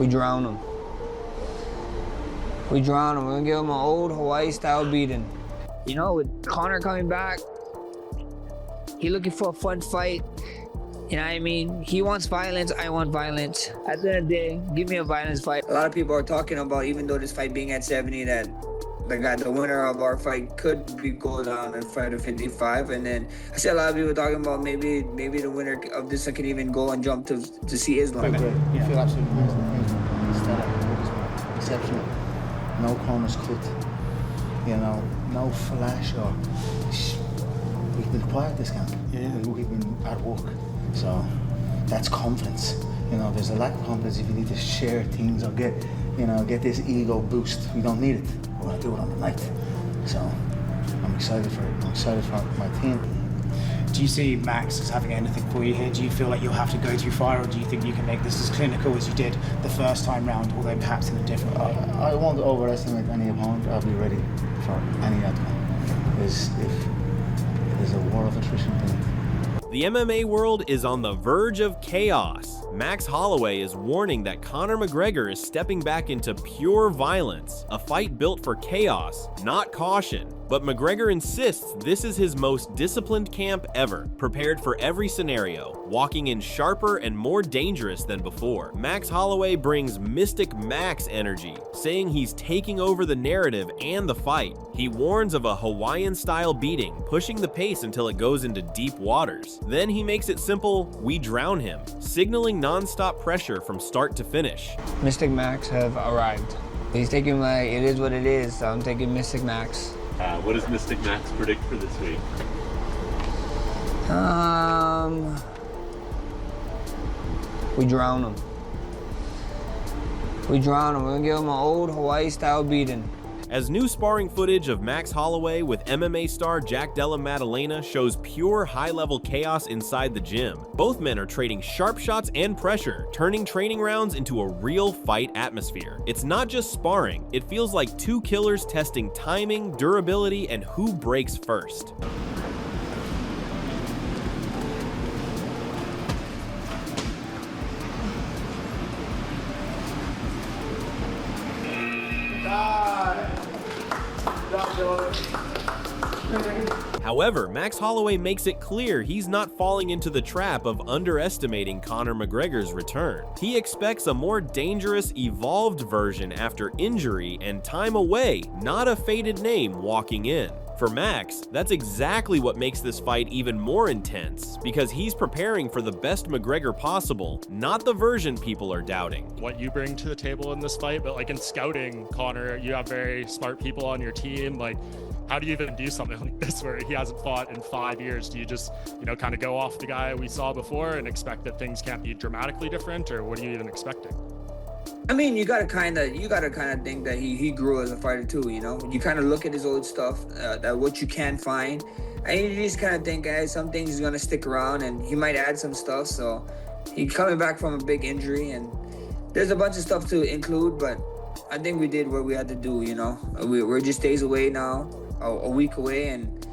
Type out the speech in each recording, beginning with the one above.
We drown him. We drown him. We're gonna give him an old Hawaii style beating. You know, with Conor coming back, he looking for a fun fight. You know what I mean? He wants violence, I want violence. At the end of the day, give me a violence fight. A lot of people are talking about, even though this fight being at 70, that the winner of our fight could go down and fight at 55. And then I see a lot of people talking about maybe the winner of this can even go and jump to see Islam. Great. Yeah. I feel absolutely amazing. Stellar. Exceptional. No corners cut. You know, no flash or... We've been quiet this camp. Yeah. We've been at work. So that's confidence. You know, there's a lack of confidence if you need to share things or get this ego boost. We don't need it. We're gonna do it on the night. So I'm excited for it. I'm excited for my team. Do you see Max as having anything for you here? Do you feel like you'll have to go too far, or do you think you can make this as clinical as you did the first time round, although perhaps in a different way? I won't overestimate any opponent. I'll be ready for any outcome. If there's a war of attrition in it. The MMA world is on the verge of chaos. Max Holloway is warning that Conor McGregor is stepping back into pure violence, a fight built for chaos, not caution. But McGregor insists this is his most disciplined camp ever, prepared for every scenario, walking in sharper and more dangerous than before. Max Holloway brings Mystic Max energy, saying he's taking over the narrative and the fight. He warns of a Hawaiian-style beating, pushing the pace until it goes into deep waters. Then he makes it simple, we drown him, signaling non-stop pressure from start to finish. Mystic Max have arrived. He's taking it is what it is, so I'm taking Mystic Max. What does Mystic Max predict for this week? We drown him. We drown him. We're gonna give him an old Hawaii style beating. As new sparring footage of Max Holloway with MMA star Jack Della Maddalena shows pure high-level chaos inside the gym. Both men are trading sharp shots and pressure, turning training rounds into a real fight atmosphere. It's not just sparring, it feels like two killers testing timing, durability, and who breaks first. However, Max Holloway makes it clear he's not falling into the trap of underestimating Conor McGregor's return. He expects a more dangerous, evolved version after injury and time away, not a faded name walking in. For Max, that's exactly what makes this fight even more intense, because he's preparing for the best McGregor possible, not the version people are doubting. What you bring to the table in this fight, but like in scouting, Conor, you have very smart people on your team. Like, how do you even do something like this where he hasn't fought in 5 years? Do you just, kind of go off the guy we saw before and expect that things can't be dramatically different, or what are you even expecting? I mean, you gotta kind of think that he grew as a fighter too. You kind of look at his old stuff, that what you can find, and you just kind of think, hey, some things is gonna stick around, and he might add some stuff. So he's coming back from a big injury, and there's a bunch of stuff to include, but I think we did what we had to do. We're just days away now, a week away, and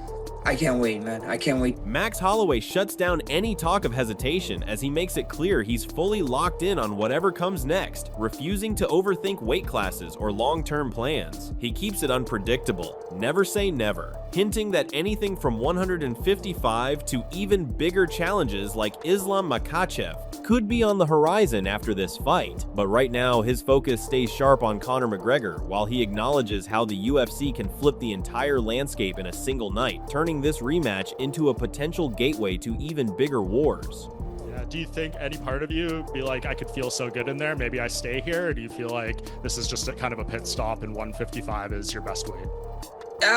I can't wait, man. I can't wait. Max Holloway shuts down any talk of hesitation as he makes it clear he's fully locked in on whatever comes next, refusing to overthink weight classes or long-term plans. He keeps it unpredictable, never say never, hinting that anything from 155 to even bigger challenges like Islam Makhachev could be on the horizon after this fight. But right now, his focus stays sharp on Conor McGregor, while he acknowledges how the UFC can flip the entire landscape in a single night, turning this rematch into a potential gateway to even bigger wars. Yeah, do you think any part of you be like, I could feel so good in there, maybe I stay here? Or do you feel like this is just a kind of a pit stop and 155 is your best weight?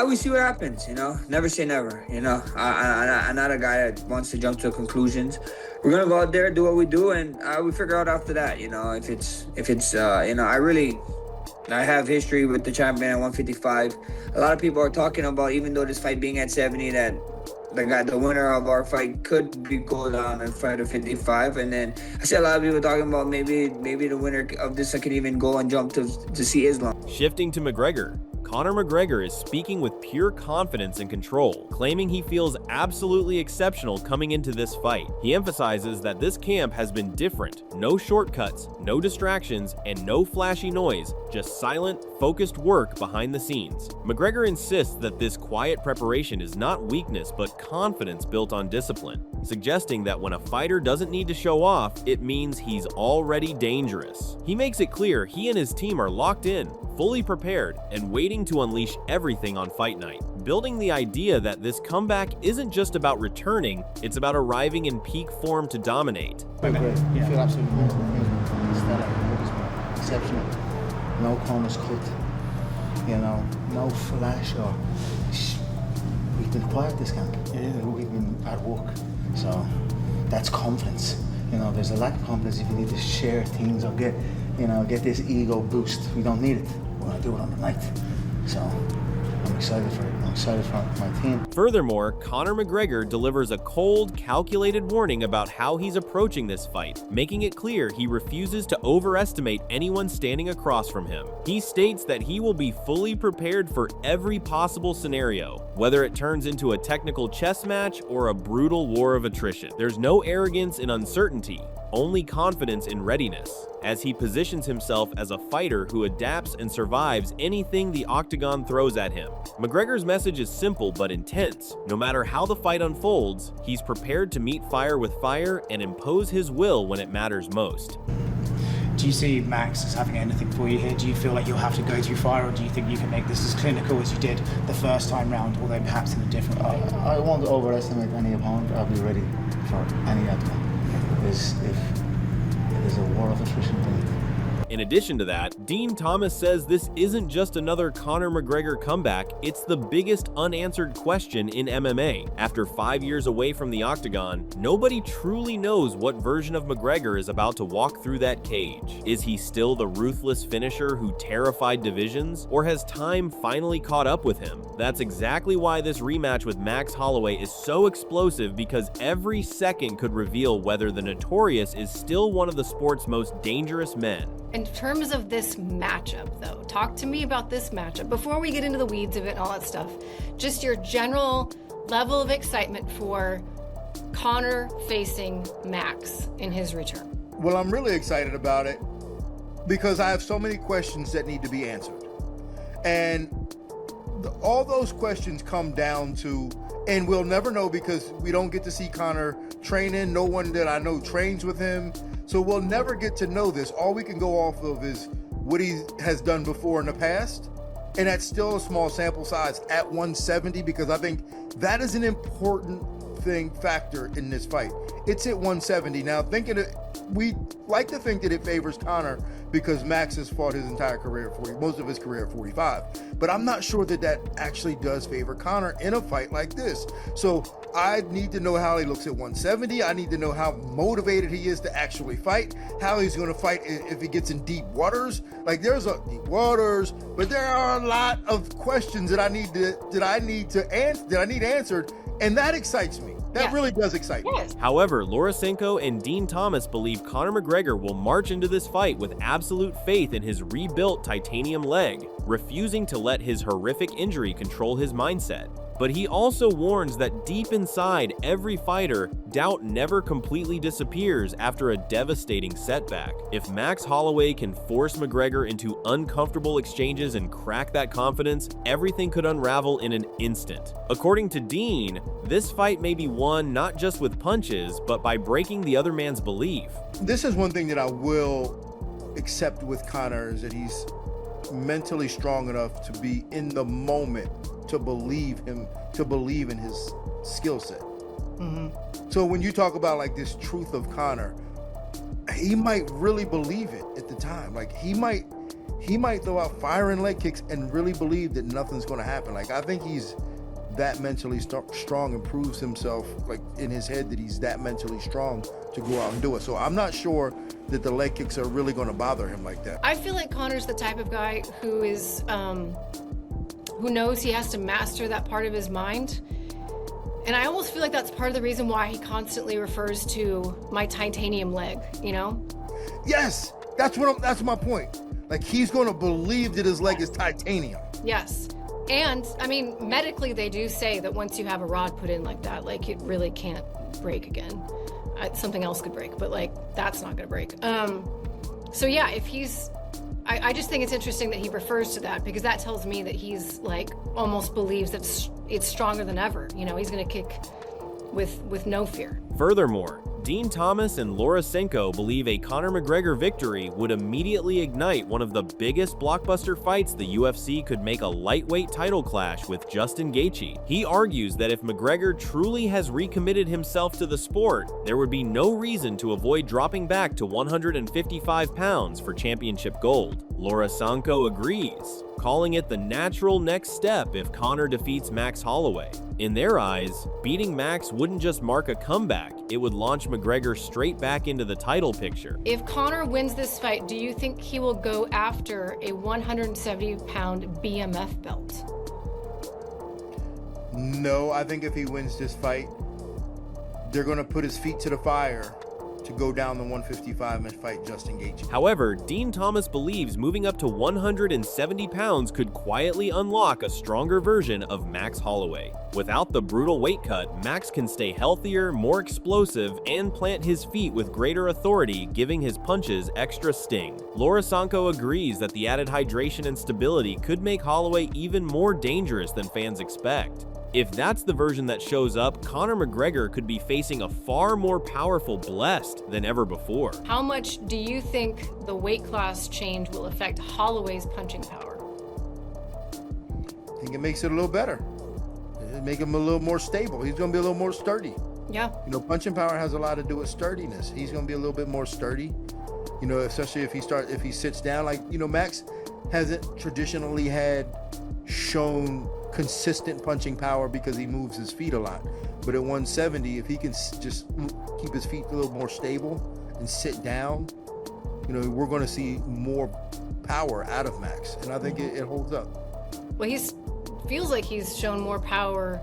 We see what happens, Never say never, I'm not a guy that wants to jump to conclusions. We're gonna go out there, do what we do, and we figure out after that, if it's I have history with the champion at 155. A lot of people are talking about, even though this fight being at 70, that the winner of our fight could go down and fight at 55. And then I see a lot of people talking about maybe the winner of this can even go and jump to see Islam. Shifting to McGregor, Conor McGregor is speaking with pure confidence and control, claiming he feels absolutely exceptional coming into this fight. He emphasizes that this camp has been different, no shortcuts, no distractions, and no flashy noise, just silent, focused work behind the scenes. McGregor insists that this quiet preparation is not weakness but confidence built on discipline, suggesting that when a fighter doesn't need to show off, it means he's already dangerous. He makes it clear he and his team are locked in, fully prepared, and waiting to unleash everything on fight night, building the idea that this comeback isn't just about returning, it's about arriving in peak form to dominate. Great. You feel absolutely beautiful. Stellar. Exceptional. No corners cut. You know, no flash or. We've been quiet this camp. We've been at work. So that's confidence. You know, there's a lack of confidence if you need to share things or get this ego boost. We don't need it. We're gonna do it on the night. So I'm excited for it. I'm excited for my team. Furthermore, Conor McGregor delivers a cold, calculated warning about how he's approaching this fight, making it clear he refuses to overestimate anyone standing across from him. He states that he will be fully prepared for every possible scenario, whether it turns into a technical chess match or a brutal war of attrition. There's no arrogance in uncertainty, only confidence in readiness, as he positions himself as a fighter who adapts and survives anything the Octagon throws at him. McGregor's message is simple but intense. No matter how the fight unfolds, he's prepared to meet fire with fire and impose his will when it matters most. Do you see Max as having anything for you here? Do you feel like you'll have to go through fire, or do you think you can make this as clinical as you did the first time round, although perhaps in a different way? I won't overestimate any opponent. I'll be ready for any outcome. If it is a war of attrition for me. In addition to that, Dean Thomas says this isn't just another Conor McGregor comeback, it's the biggest unanswered question in MMA. After 5 years away from the Octagon, nobody truly knows what version of McGregor is about to walk through that cage. Is he still the ruthless finisher who terrified divisions, or has time finally caught up with him? That's exactly why this rematch with Max Holloway is so explosive, because every second could reveal whether the Notorious is still one of the sport's most dangerous men. In terms of this matchup, though, talk to me about this matchup before we get into the weeds of it and all that stuff. Just your general level of excitement for Conor facing Max in his return. Well, I'm really excited about it because I have so many questions that need to be answered. And all those questions come down to, and we'll never know because we don't get to see Conor training. No one that I know trains with him. So we'll never get to know this. All we can go off of is what he has done before in the past. And that's still a small sample size at 170, because I think that is an important factor in this fight. It's at 170. Now, we like to think that it favors Conor because Max has fought his entire career at 40, most of his career at 45. But I'm not sure that that actually does favor Conor in a fight like this. So I need to know how he looks at 170. I need to know how motivated he is to actually fight, how he's going to fight if he gets in deep waters. Like, there's deep waters, but there are a lot of questions that I need answered, and that excites me. That really does excite me. However, Lorisenko and Dean Thomas believe Conor McGregor will march into this fight with absolute faith in his rebuilt titanium leg, refusing to let his horrific injury control his mindset. But he also warns that deep inside every fighter, doubt never completely disappears after a devastating setback. If Max Holloway can force McGregor into uncomfortable exchanges and crack that confidence, everything could unravel in an instant. According to Dean, this fight may be won not just with punches, but by breaking the other man's belief. This is one thing that I will accept with Conor, is that he's mentally strong enough to be in the moment, to believe in his skill set. Mm-hmm. So when you talk about like this truth of Conor, he might really believe it at the time. Like he might throw out firing leg kicks and really believe that nothing's going to happen. Like, I think he's that mentally strong and proves himself, like in his head, that he's that mentally strong to go out and do it. So I'm not sure that the leg kicks are really going to bother him like that. I feel like Conor's the type of guy who is who knows he has to master that part of his mind. And I almost feel like that's part of the reason why he constantly refers to my titanium leg, you know? Yes, that's my point. Like, he's going to believe that his leg is titanium. Yes. And, I mean, medically, they do say that once you have a rod put in like that, like, it really can't break again. Something else could break, but, like, that's not going to break. So, yeah, if he's... I just think it's interesting that he refers to that, because that tells me that he's, like, almost believes that it's stronger than ever. You know, he's going to kick with no fear. Furthermore, Dean Thomas and Lorosenko believe a Conor McGregor victory would immediately ignite one of the biggest blockbuster fights the UFC could make a lightweight title clash with Justin Gaethje. He argues that if McGregor truly has recommitted himself to the sport, there would be no reason to avoid dropping back to 155 pounds for championship gold. Lorosenko agrees, calling it the natural next step if Conor defeats Max Holloway. In their eyes, beating Max wouldn't just mark a comeback, it would launch McGregor straight back into the title picture. If Conor wins this fight, do you think he will go after a 170-pound BMF belt? No, I think if he wins this fight, they're going to put his feet to the fire to go down the 155 and fight Justin Gaethje. However, Dean Thomas believes moving up to 170 pounds could quietly unlock a stronger version of Max Holloway. Without the brutal weight cut, Max can stay healthier, more explosive, and plant his feet with greater authority, giving his punches extra sting. Lorosenko agrees that the added hydration and stability could make Holloway even more dangerous than fans expect. If that's the version that shows up, Conor McGregor could be facing a far more powerful Blessed than ever before. How much do you think the weight class change will affect Holloway's punching power? I think it makes it a little better. It make him a little more stable. He's going to be a little more sturdy. Yeah. You know, punching power has a lot to do with sturdiness. He's going to be a little bit more sturdy. You know, especially if he sits down. Like, you know, Max hasn't traditionally shown consistent punching power because he moves his feet a lot. But at 170, if he can just keep his feet a little more stable and sit down, you know, we're going to see more power out of Max. And I think it holds up. Well, feels like he's shown more power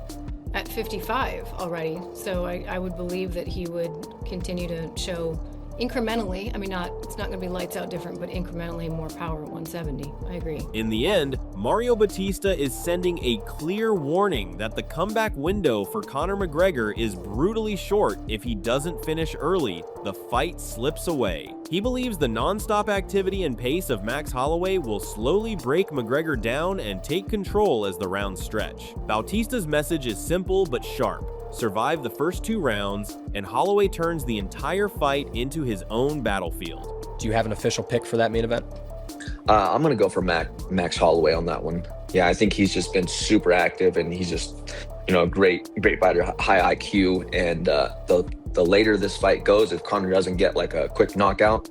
at 55 already. So I would believe that he would continue to show incrementally, I mean, it's not going to be lights out different, but incrementally more power at 170. I agree. In the end, Mario Bautista is sending a clear warning that the comeback window for Conor McGregor is brutally short. If he doesn't finish early, the fight slips away. He believes the non-stop activity and pace of Max Holloway will slowly break McGregor down and take control as the rounds stretch. Bautista's message is simple but sharp. Survive the first 2 rounds, and Holloway turns the entire fight into his own battlefield. Do you have an official pick for that main event? I'm going to go for Max Holloway on that one. Yeah, I think he's just been super active, and he's just, you know, a great fighter, high IQ. And the later this fight goes, if Conor doesn't get like a quick knockout,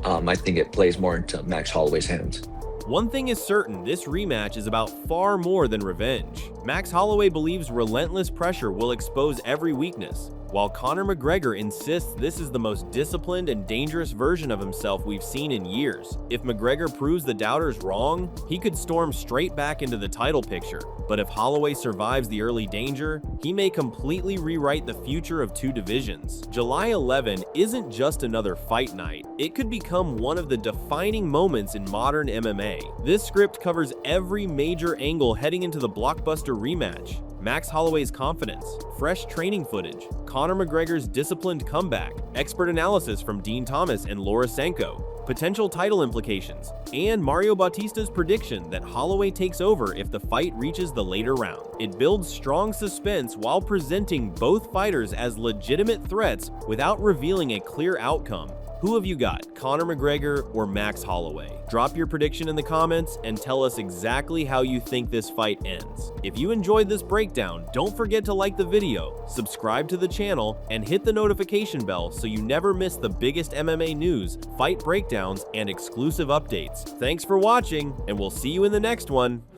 I think it plays more into Max Holloway's hands. One thing is certain, this rematch is about far more than revenge. Max Holloway believes relentless pressure will expose every weakness, while Conor McGregor insists this is the most disciplined and dangerous version of himself we've seen in years. If McGregor proves the doubters wrong, he could storm straight back into the title picture. But if Holloway survives the early danger, he may completely rewrite the future of 2 divisions. July 11 isn't just another fight night. It could become one of the defining moments in modern MMA. This script covers every major angle heading into the blockbuster rematch. Max Holloway's confidence, fresh training footage, Conor McGregor's disciplined comeback, expert analysis from Dean Thomas and Lorosenko, potential title implications, and Mario Bautista's prediction that Holloway takes over if the fight reaches the later round. It builds strong suspense while presenting both fighters as legitimate threats without revealing a clear outcome. Who have you got, Conor McGregor or Max Holloway? Drop your prediction in the comments and tell us exactly how you think this fight ends. If you enjoyed this breakdown, don't forget to like the video, subscribe to the channel, and hit the notification bell so you never miss the biggest MMA news, fight breakdowns, and exclusive updates. Thanks for watching, and we'll see you in the next one.